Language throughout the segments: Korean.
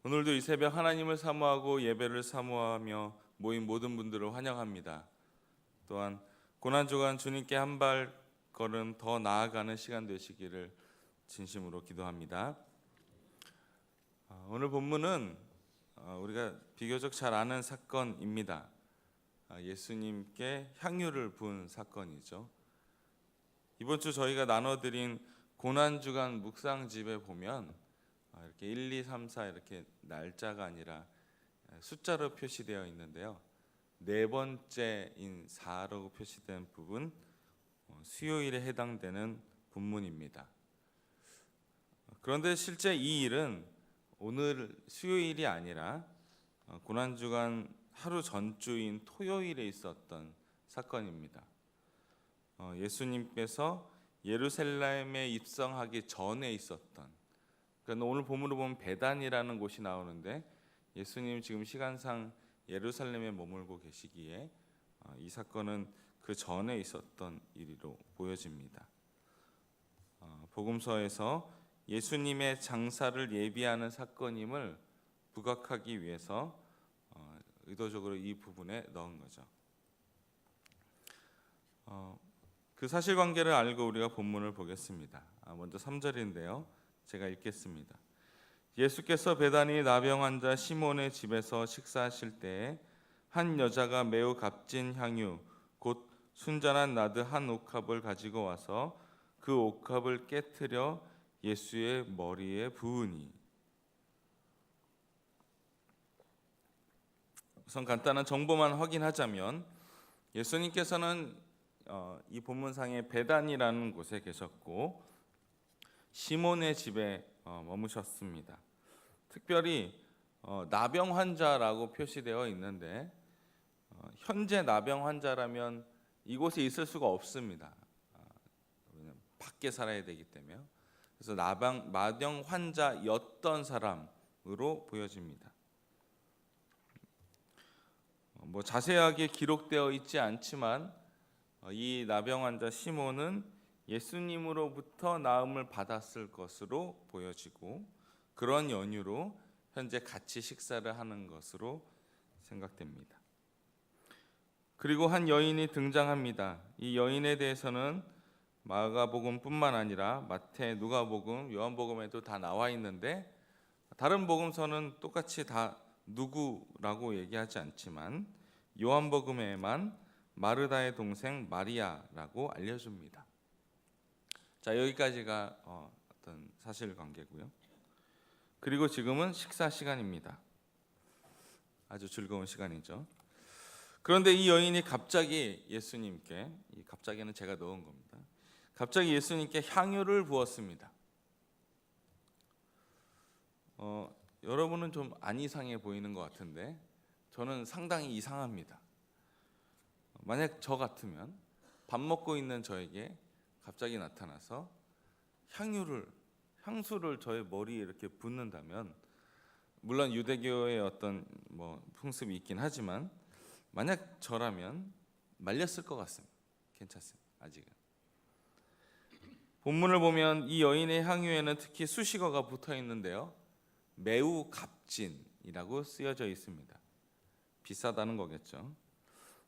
오늘도 이 새벽 하나님을 사모하고 예배를 사모하며 모인 모든 분들을 환영합니다. 또한 고난주간 주님께 한 발걸음 더 나아가는 시간 되시기를 진심으로 기도합니다. 오늘 본문은 우리가 비교적 잘 아는 사건입니다. 예수님께 향유를 부은 사건이죠. 이번 주 저희가 나눠드린 고난주간 묵상집에 보면 이렇게 1, 2, 3, 4 이렇게 날짜가 아니라 숫자로 표시되어 있는데요. 네 번째인 4라고 표시된 부분, 수요일에 해당되는 본문입니다. 그런데 실제 이 일은 오늘 수요일이 아니라 고난주간 하루 전주인 토요일에 있었던 사건입니다. 예수님께서 예루살렘에 입성하기 전에 있었던, 그러니까 오늘 본문으로 보면 베단이라는 곳이 나오는데 예수님 지금 시간상 예루살렘에 머물고 계시기에 이 사건은 그 전에 있었던 일로 보여집니다. 복음서에서 예수님의 장사를 예비하는 사건임을 부각하기 위해서 의도적으로 이 부분에 넣은 거죠. 그 사실관계를 알고 우리가 본문을 보겠습니다. 먼저 3절인데요. 제가 읽겠습니다. 예수께서 베다니 나병 환자 시몬의 집에서 식사하실 때에 한 여자가 매우 값진 향유 곧 순전한 나드 한 옥합을 가지고 와서 그 옥합을 깨트려 예수의 머리에 부으니. 우선 간단한 정보만 확인하자면 예수님께서는 이 본문상의 베단이라는 곳에 계셨고 시몬의 집에 머무셨습니다. 특별히 나병 환자라고 표시되어 있는데 현재 나병 환자라면 이곳에 있을 수가 없습니다. 밖에 살아야 되기 때문에. 그래서 나병 환자였던 사람으로 보여집니다. 자세하게 기록되어 있지 않지만 이 나병 환자 시몬은 예수님으로부터 나음을 받았을 것으로 보여지고 그런 연유로 현재 같이 식사를 하는 것으로 생각됩니다. 그리고 한 여인이 등장합니다. 이 여인에 대해서는 마가복음뿐만 아니라 마태, 누가복음, 요한복음에도 다 나와 있는데 다른 복음서는 똑같이 다 누구라고 얘기하지 않지만 요한복음에만 마르다의 동생 마리아라고 알려줍니다. 자, 여기까지가 어떤 사실관계고요. 그리고 지금은 식사 시간입니다. 아주 즐거운 시간이죠. 그런데 이 여인이 갑자기 예수님께, 이 갑자기는 제가 넣은 겁니다. 갑자기 예수님께 향유를 부었습니다. 여러분은 좀 안 이상해 보이는 것 같은데 저는 상당히 이상합니다. 만약 저 같으면 밥 먹고 있는 저에게 갑자기 나타나서 향수를 저의 머리에 이렇게 붓는다면, 물론 유대교의 어떤 풍습이 있긴 하지만 만약 저라면 말렸을 것 같습니다. 괜찮습니다. 아직은. 본문을 보면 이 여인의 향유에는 특히 수식어가 붙어 있는데요. 매우 값진이라고 쓰여져 있습니다. 비싸다는 거겠죠.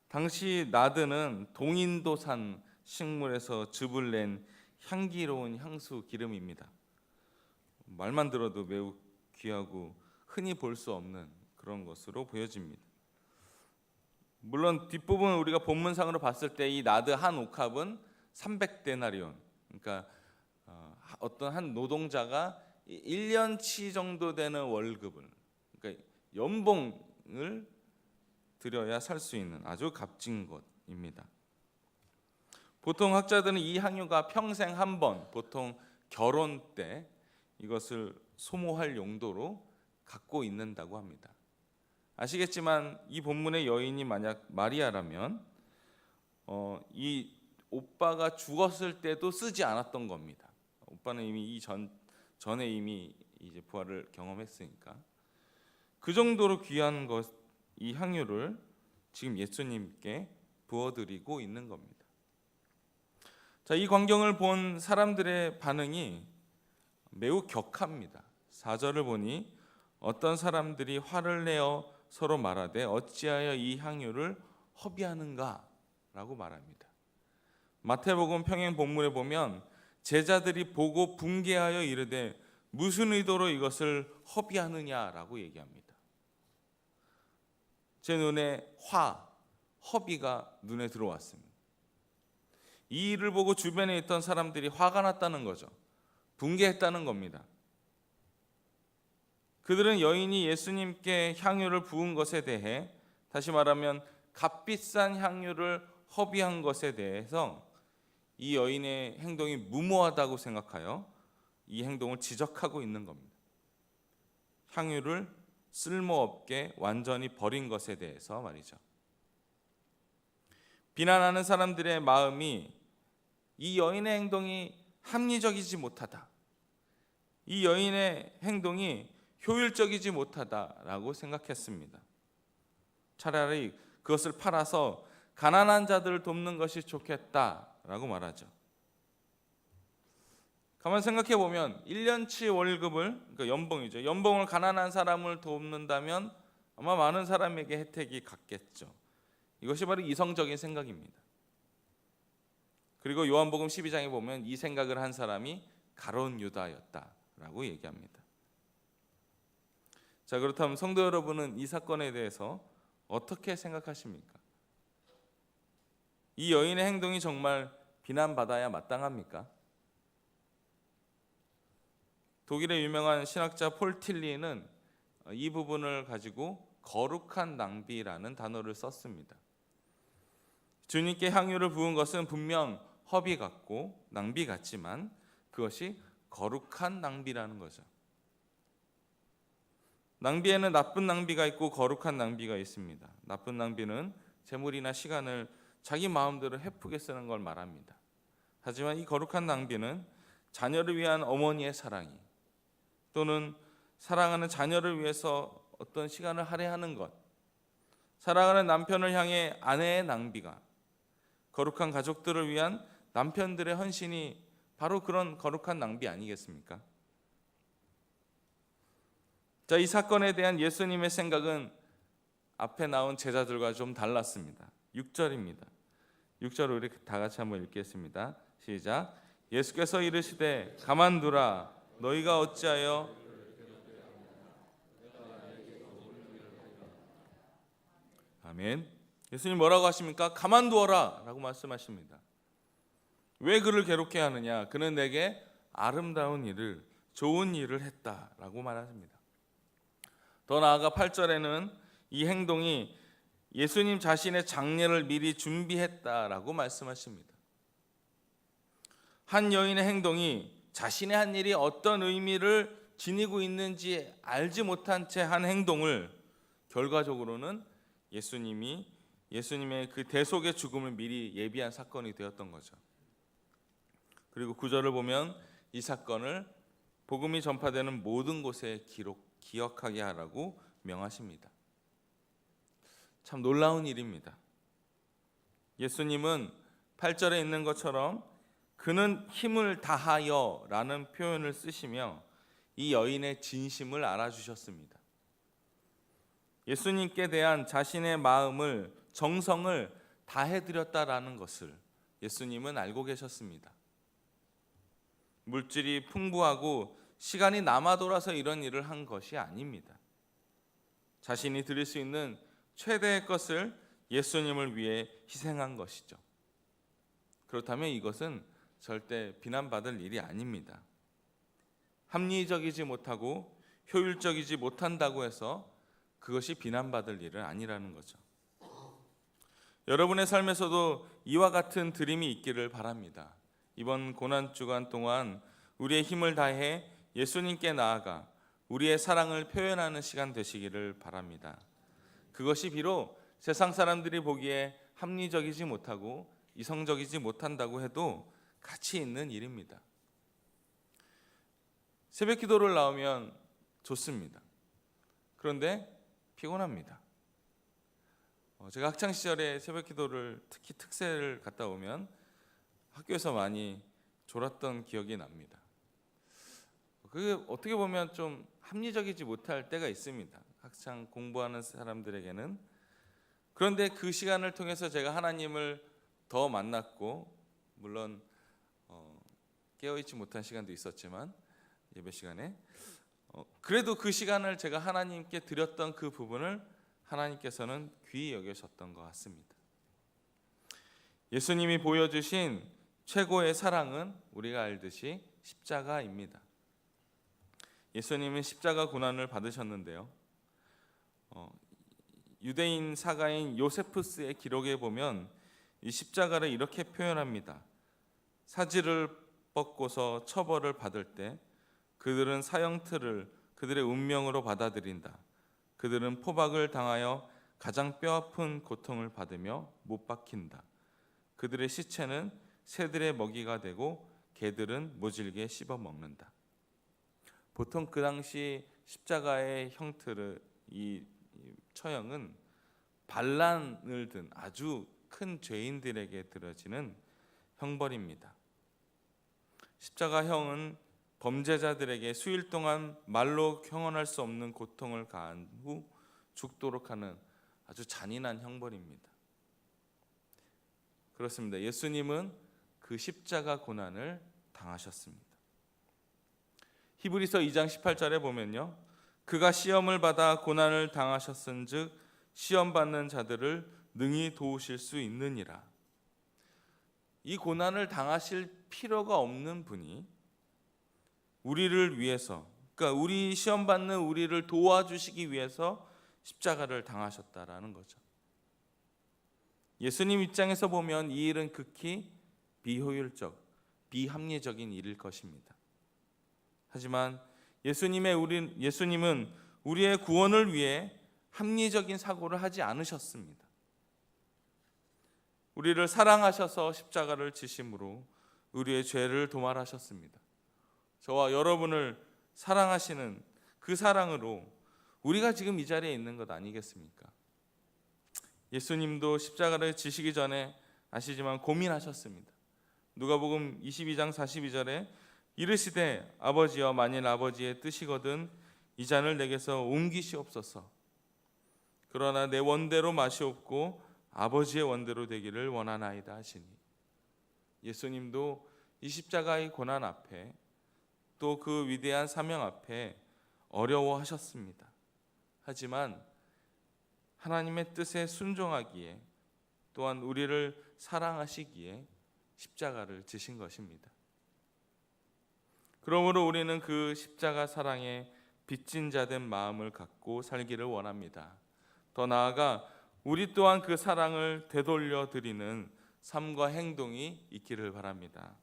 당시 나드는 동인도산 식물에서 즙을 낸 향기로운 향수 기름입니다. 말만 들어도 매우 귀하고 흔히 볼 수 없는 그런 것으로 보여집니다. 물론 뒷부분 우리가 본문상으로 봤을 때 이 나드 한 옥합은 300데나리온, 그러니까 어떤 한 노동자가 1년치 정도 되는 월급을, 그러니까 연봉을 들여야 살 수 있는 아주 값진 것입니다. 보통 학자들은 이 향유가 평생 한 번, 보통 결혼 때 이것을 소모할 용도로 갖고 있는다고 합니다. 아시겠지만 이 본문의 여인이 만약 마리아라면 이 오빠가 죽었을 때도 쓰지 않았던 겁니다. 오빠는 이미 전에 이미 이제 부활을 경험했으니까 그 정도로 귀한 이 향유를 지금 예수님께 부어드리고 있는 겁니다. 자, 이 광경을 본 사람들의 반응이 매우 격합니다. 4절을 보니 어떤 사람들이 화를 내어 서로 말하되 어찌하여 이 향유를 허비하는가 라고 말합니다. 마태복음 평행 본문에 보면 제자들이 보고 분개하여 이르되 무슨 의도로 이것을 허비하느냐라고 얘기합니다. 제 눈에 허비가 눈에 들어왔습니다. 이 일을 보고 주변에 있던 사람들이 화가 났다는 거죠. 분개했다는 겁니다. 그들은 여인이 예수님께 향유를 부은 것에 대해, 다시 말하면 값비싼 향유를 허비한 것에 대해서 이 여인의 행동이 무모하다고 생각하여 이 행동을 지적하고 있는 겁니다. 향유를 쓸모없게 완전히 버린 것에 대해서 말이죠. 비난하는 사람들의 마음이 이 여인의 행동이 합리적이지 못하다, 이 여인의 행동이 효율적이지 못하다라고 생각했습니다. 차라리 그것을 팔아서 가난한 자들을 돕는 것이 좋겠다라고 말하죠. 가만 생각해 보면 1년치 월급을, 그러니까 연봉이죠. 연봉을 가난한 사람을 돕는다면 아마 많은 사람에게 혜택이 갔겠죠. 이것이 바로 이성적인 생각입니다. 그리고 요한복음 12장에 보면 이 생각을 한 사람이 가룟 유다였다라고 얘기합니다. 자, 그렇다면 성도 여러분은 이 사건에 대해서 어떻게 생각하십니까? 이 여인의 행동이 정말 비난받아야 마땅합니까? 독일의 유명한 신학자 폴 틸리는 이 부분을 가지고 거룩한 낭비라는 단어를 썼습니다. 주님께 향유를 부은 것은 분명 허비 같고 낭비 같지만 그것이 거룩한 낭비라는 거죠. 낭비에는 나쁜 낭비가 있고 거룩한 낭비가 있습니다. 나쁜 낭비는 재물이나 시간을 자기 마음대로 헤프게 쓰는 걸 말합니다. 하지만 이 거룩한 낭비는 자녀를 위한 어머니의 사랑이, 또는 사랑하는 자녀를 위해서 어떤 시간을 할애하는 것, 사랑하는 남편을 향해 아내의 낭비가, 거룩한 가족들을 위한 남편들의 헌신이 바로 그런 거룩한 낭비 아니겠습니까? 자, 이 사건에 대한 예수님의 생각은 앞에 나온 제자들과 좀 달랐습니다. 6절입니다. 6절 우리 다 같이 한번 읽겠습니다. 시작. 예수께서 이르시되 가만두라, 너희가 어찌하여 아멘. 예수님 뭐라고 하십니까? 가만두어라 라고 말씀하십니다. 왜 그를 괴롭게 하느냐? 그는 내게 아름다운 일을, 좋은 일을 했다라고 말하십니다. 더 나아가 8절에는 이 행동이 예수님 자신의 장례를 미리 준비했다라고 말씀하십니다. 한 여인의 행동이 자신의 한 일이 어떤 의미를 지니고 있는지 알지 못한 채 한 행동을 결과적으로는 예수님의 그 대속의 죽음을 미리 예비한 사건이 되었던 거죠. 그리고 9절을 보면 이 사건을 복음이 전파되는 모든 곳에 기억하게 하라고 명하십니다. 참 놀라운 일입니다. 예수님은 8절에 있는 것처럼 그는 힘을 다하여 라는 표현을 쓰시며 이 여인의 진심을 알아주셨습니다. 예수님께 대한 자신의 마음을, 정성을 다해드렸다라는 것을 예수님은 알고 계셨습니다. 물질이 풍부하고 시간이 남아 돌아서 이런 일을 한 것이 아닙니다. 자신이 드릴 수 있는 최대의 것을 예수님을 위해 희생한 것이죠. 그렇다면 이것은 절대 비난받을 일이 아닙니다. 합리적이지 못하고 효율적이지 못한다고 해서 그것이 비난받을 일은 아니라는 거죠. 여러분의 삶에서도 이와 같은 드림이 있기를 바랍니다. 이번 고난주간 동안 우리의 힘을 다해 예수님께 나아가 우리의 사랑을 표현하는 시간 되시기를 바랍니다. 그것이 비록 세상 사람들이 보기에 합리적이지 못하고 이성적이지 못한다고 해도 가치 있는 일입니다. 새벽 기도를 나오면 좋습니다. 그런데 피곤합니다. 제가 학창 시절에 새벽 기도를, 특히 특세를 갔다 오면 학교에서 많이 졸았던 기억이 납니다. 그게 어떻게 보면 좀 합리적이지 못할 때가 있습니다. 학창 공부하는 사람들에게는. 그런데 그 시간을 통해서 제가 하나님을 더 만났고, 물론 깨어있지 못한 시간도 있었지만 예배 시간에 그래도 그 시간을 제가 하나님께 드렸던 그 부분을 하나님께서는 귀히 여기셨던 것 같습니다. 예수님이 보여주신 최고의 사랑은 우리가 알듯이 십자가입니다. 예수님은 십자가 고난을 받으셨는데요. 유대인 사가인 요세푸스의 기록에 보면 이 십자가를 이렇게 표현합니다. 사지를 뻗고서 처벌을 받을 때 그들은 사형틀을 그들의 운명으로 받아들인다. 그들은 포박을 당하여 가장 뼈아픈 고통을 받으며 못 박힌다. 그들의 시체는 새들의 먹이가 되고 개들은 모질게 씹어 먹는다. 보통 그 당시 십자가의 형틀을, 이 처형은 반란을 든 아주 큰 죄인들에게 들어지는 형벌입니다. 십자가형은 범죄자들에게 수일 동안 말로 형언할 수 없는 고통을 가한 후 죽도록 하는 아주 잔인한 형벌입니다. 그렇습니다. 예수님은 그 십자가 고난을 당하셨습니다. 히브리서 2장 18절에 보면요, 그가 시험을 받아 고난을 당하셨은즉 시험 받는 자들을 능히 도우실 수 있느니라. 이 고난을 당하실 필요가 없는 분이 우리를 위해서, 그러니까 우리 시험 받는 우리를 도와주시기 위해서 십자가를 당하셨다라는 거죠. 예수님 입장에서 보면 이 일은 극히 비효율적, 비합리적인 일일 것입니다. 하지만 예수님은 우리의 구원을 위해 합리적인 사고를 하지 않으셨습니다. 우리를 사랑하셔서 십자가를 지심으로 우리의 죄를 도말하셨습니다. 저와 여러분을 사랑하시는 그 사랑으로 우리가 지금 이 자리에 있는 것 아니겠습니까? 예수님도 십자가를 지시기 전에 아시지만 고민하셨습니다. 누가복음 22장 42절에 이르시되 아버지여 만일 아버지의 뜻이거든 이 잔을 내게서 옮기시옵소서. 그러나 내 원대로 마시옵고 아버지의 원대로 되기를 원하나이다 하시니, 예수님도 이 십자가의 고난 앞에 또 그 위대한 사명 앞에 어려워하셨습니다. 하지만 하나님의 뜻에 순종하기에, 또한 우리를 사랑하시기에 십자가를 지신 것입니다. 그러므로 우리는 그 십자가 사랑에 빚진 자된 마음을 갖고 살기를 원합니다. 더 나아가 우리 또한 그 사랑을 되돌려 드리는 삶과 행동이 있기를 바랍니다.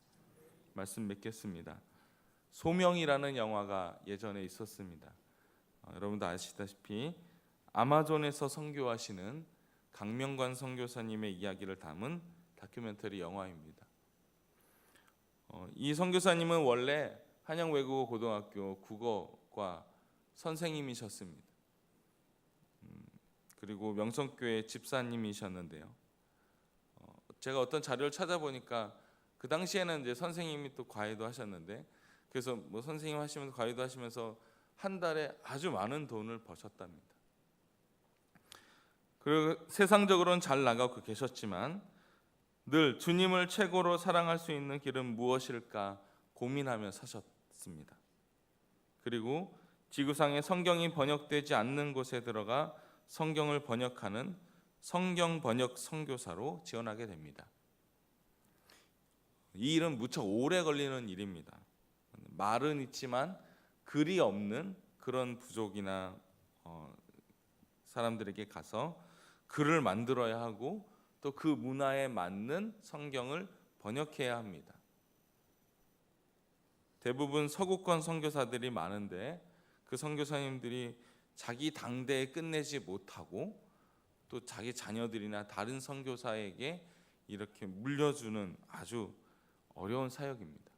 말씀 맺겠습니다. 소명이라는 영화가 예전에 있었습니다. 여러분도 아시다시피 아마존에서 선교하시는 강명관 선교사님의 이야기를 담은 다큐멘터리 영화입니다. 이 선교사님은 원래 한양외국어 고등학교 국어과 선생님이셨습니다. 그리고 명성교회 집사님이셨는데요. 제가 어떤 자료를 찾아보니까 그 당시에는 이제 선생님이 또 과외도 하셨는데, 그래서 뭐 선생님 하시면서 과외도 하시면서 한 달에 아주 많은 돈을 버셨답니다. 그리고 세상적으로는 잘 나가고 계셨지만 늘 주님을 최고로 사랑할 수 있는 길은 무엇일까 고민하며 사셨습니다. 그리고 지구상에 성경이 번역되지 않는 곳에 들어가 성경을 번역하는 성경 번역 선교사로 지원하게 됩니다. 이 일은 무척 오래 걸리는 일입니다. 말은 있지만 글이 없는 그런 부족이나 사람들에게 가서 글을 만들어야 하고 또 그 문화에 맞는 성경을 번역해야 합니다. 대부분 서구권 선교사들이 많은데 그 선교사님들이 자기 당대에 끝내지 못하고 또 자기 자녀들이나 다른 선교사에게 이렇게 물려주는 아주 어려운 사역입니다.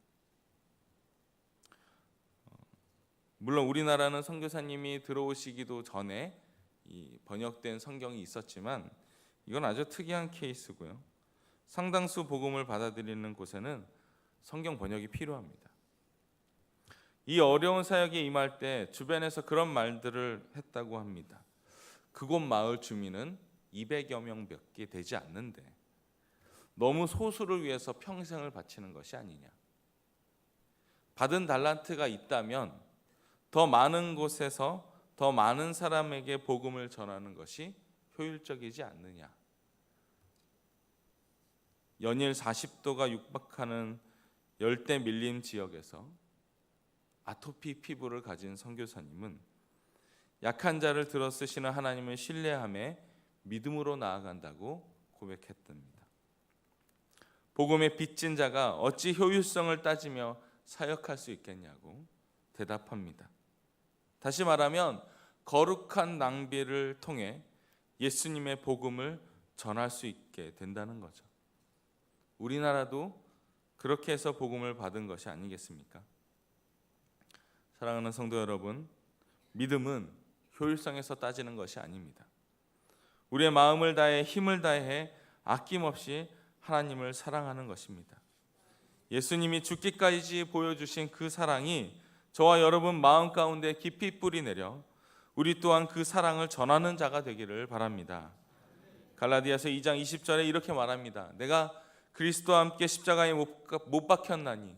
물론 우리나라는 선교사님이 들어오시기도 전에 이 번역된 성경이 있었지만 이건 아주 특이한 케이스고요. 상당수 복음을 받아들이는 곳에는 성경 번역이 필요합니다. 이 어려운 사역에 임할 때 주변에서 그런 말들을 했다고 합니다. 그곳 마을 주민은 200여 명밖에 되지 않는데 너무 소수를 위해서 평생을 바치는 것이 아니냐. 받은 달란트가 있다면 더 많은 곳에서 더 많은 사람에게 복음을 전하는 것이 효율적이지 않느냐. 연일 40도가 육박하는 열대 밀림 지역에서 아토피 피부를 가진 선교사님은 약한 자를 들어 쓰시는 하나님을 신뢰하며 믿음으로 나아간다고 고백했답니다. 복음에 빚진 자가 어찌 효율성을 따지며 사역할 수 있겠냐고 대답합니다. 다시 말하면 거룩한 낭비를 통해 예수님의 복음을 전할 수 있게 된다는 거죠. 우리나라도 그렇게 해서 복음을 받은 것이 아니겠습니까? 사랑하는 성도 여러분, 믿음은 효율성에서 따지는 것이 아닙니다. 우리의 마음을 다해 힘을 다해 아낌없이 하나님을 사랑하는 것입니다. 예수님이 죽기까지 보여주신 그 사랑이 저와 여러분 마음 가운데 깊이 뿌리 내려 우리 또한 그 사랑을 전하는 자가 되기를 바랍니다. 갈라디아서 2장 20절에 이렇게 말합니다. 내가 그리스도와 함께 십자가에 못 박혔나니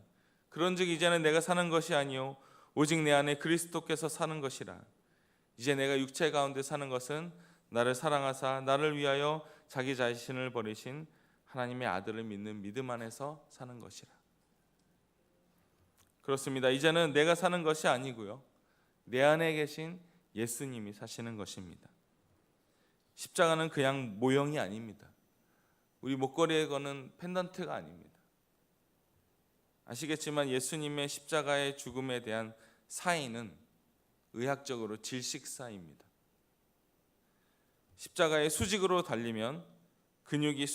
그런즉 이제는 내가 사는 것이 아니요 오직 내 안에 그리스도께서 사는 것이라. 이제 내가 육체 가운데 사는 것은 나를 사랑하사 나를 위하여 자기 자신을 버리신 하나님의 아들을 믿는 믿음 안에서 사는 것이라. 그렇습니다. 이제는 내가 사는 것이 아니고요, 내 안에 계신 예수님이 사시는 것입니다. 십자가는 그냥 모형이 아닙니다. 우리 목걸이에 거는 펜던트가 아닙니다. 아시겠지만 예수님의 십자가의 죽음에 대한 사인은 의학적으로 질식사입니다. 십자가의 수직으로 달리면 근육이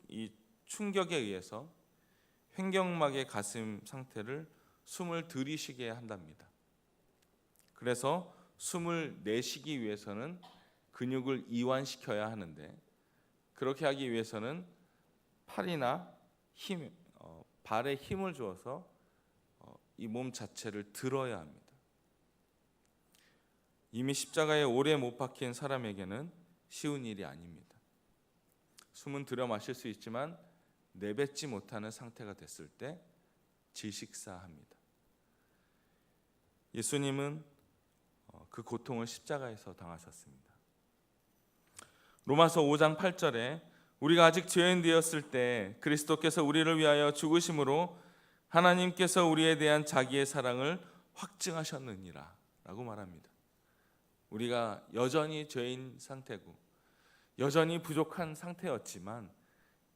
이 충격에 의해서 횡격막의 가슴 상태를 숨을 들이쉬게 한답니다. 그래서 숨을 내쉬기 위해서는 근육을 이완시켜야 하는데 그렇게 하기 위해서는 팔이나 발에 힘을 주어서 이 몸 자체를 들어야 합니다. 이미 십자가에 오래 못 박힌 사람에게는 쉬운 일이 아닙니다. 숨은 들여 마실 수 있지만 내뱉지 못하는 상태가 됐을 때 질식사합니다. 예수님은 그 고통을 십자가에서 당하셨습니다. 로마서 5장 8절에 우리가 아직 죄인 되었을 때 그리스도께서 우리를 위하여 죽으심으로 하나님께서 우리에 대한 자기의 사랑을 확증하셨느니라 라고 말합니다. 우리가 여전히 죄인 상태고 여전히 부족한 상태였지만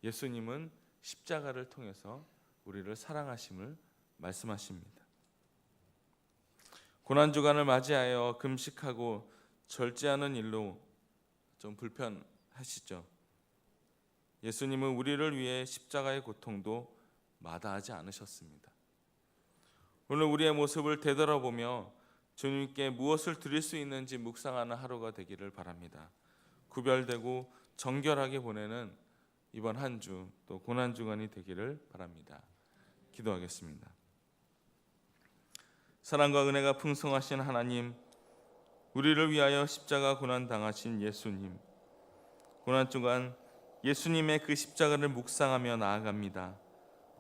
예수님은 십자가를 통해서 우리를 사랑하심을 말씀하십니다. 고난주간을 맞이하여 금식하고 절제하는 일로 좀 불편하시죠? 예수님은 우리를 위해 십자가의 고통도 마다하지 않으셨습니다. 오늘 우리의 모습을 되돌아보며 주님께 무엇을 드릴 수 있는지 묵상하는 하루가 되기를 바랍니다. 구별되고 정결하게 보내는 이번 한 주 또 고난주간이 되기를 바랍니다. 기도하겠습니다. 사랑과 은혜가 풍성하신 하나님, 우리를 위하여 십자가 고난 당하신 예수님, 고난주간 예수님의 그 십자가를 묵상하며 나아갑니다.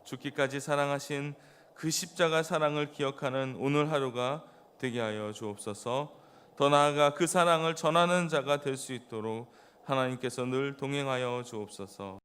죽기까지 사랑하신 그 십자가 사랑을 기억하는 오늘 하루가 되게 하여 주옵소서. 더 나아가 그 사랑을 전하는 자가 될 수 있도록 하나님께서 늘 동행하여 주옵소서.